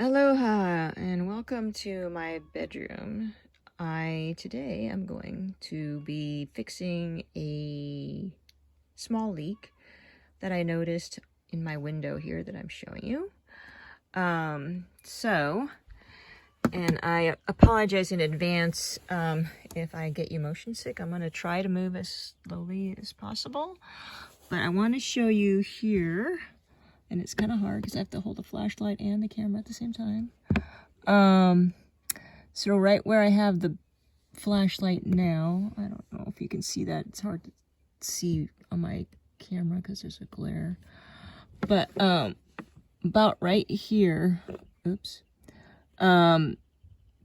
Aloha and welcome to my bedroom. Today I'm going to be fixing a small leak that I noticed in my window here that I'm showing you. And I apologize in advance if I get you motion sick. I'm going to try to move as slowly as possible, but I want to show you here. And it's kind of hard because I have to hold the flashlight and the camera at the same time. So right where I have the flashlight now, I don't know if you can see that. It's hard to see on my camera because there's a glare. But about right here, oops,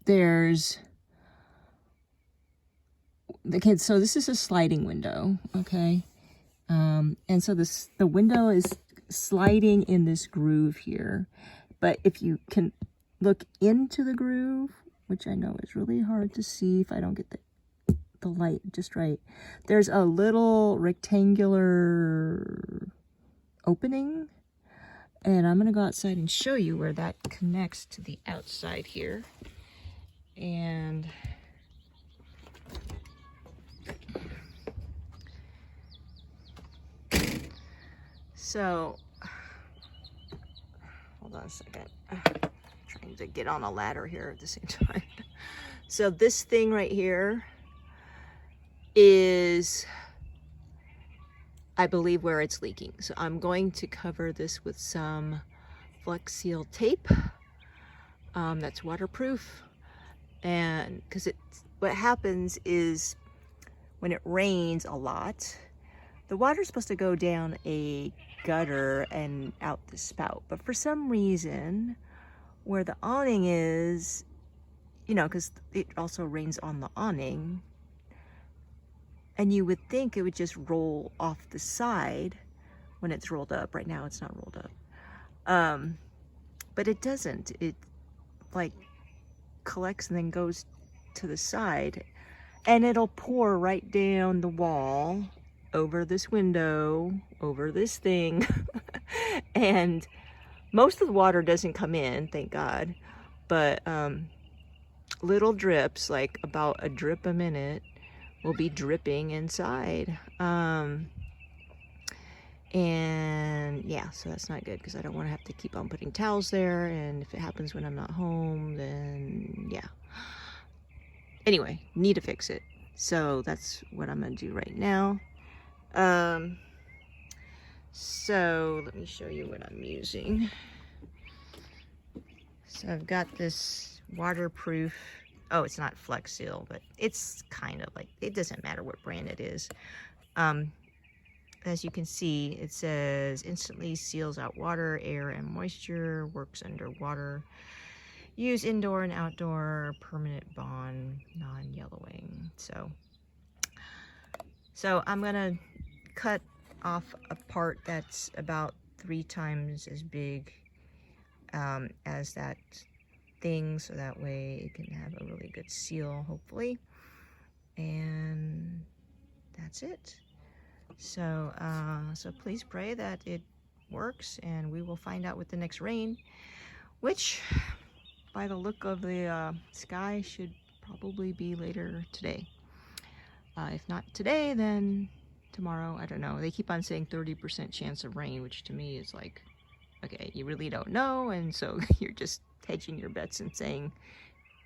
there's, okay, so this is a sliding window, okay? And so the window is sliding in this groove here, but if you can look into the groove, which I know is really hard to see if I don't get the light just right, there's a little rectangular opening, and I'm gonna go outside and show you where that connects to the outside here. And so, hold on a second. I'm trying to get on a ladder here at the same time. So this thing right here is, I believe, where it's leaking. So I'm going to cover this with some Flex Seal tape that's waterproof. And because what happens is when it rains a lot, the water's supposed to go down a gutter and out the spout. But for some reason, where the awning is, you know, because it also rains on the awning, and you would think it would just roll off the side when it's rolled up. Right now it's not rolled up. But it doesn't. It like collects and then goes to the side, and it'll pour right down the wall, over this window, over this thing. And most of the water doesn't come in, thank God, but little drips, like about a drip a minute, will be dripping inside. And yeah, so that's not good because I don't want to have to keep on putting towels there, and if it happens when I'm not home, then yeah. Anyway, need to fix it. So that's what I'm gonna do right now. So let me show you what I'm using. So I've got this waterproof, oh, it's not Flex Seal, but it's kind of like, it doesn't matter what brand it is. As you can see, it says instantly seals out water, air, and moisture, works underwater, use indoor and outdoor, permanent bond, non-yellowing. So I'm gonna cut off a part that's about 3 times as big as that thing, so that way it can have a really good seal, hopefully. And that's it. So so please pray that it works, and we will find out with the next rain, which by the look of the sky should probably be later today. If not today, then tomorrow. I don't know. They keep on saying 30% chance of rain, which to me is like, okay, you really don't know, and so you're just hedging your bets and saying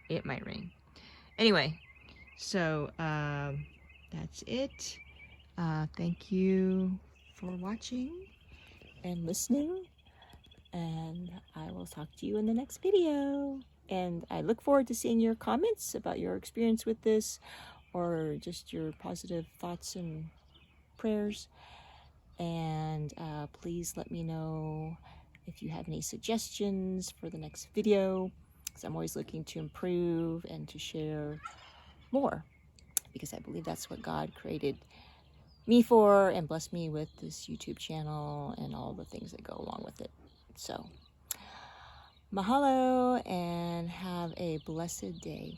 it might rain. Anyway, so that's it. Thank you for watching and listening, and I will talk to you in the next video. And I look forward to seeing your comments about your experience with this, or just your positive thoughts and prayers. And please let me know if you have any suggestions for the next video, because I'm always looking to improve and to share more, because I believe that's what God created me for and blessed me with, this YouTube channel and all the things that go along with it. So mahalo, and have a blessed day.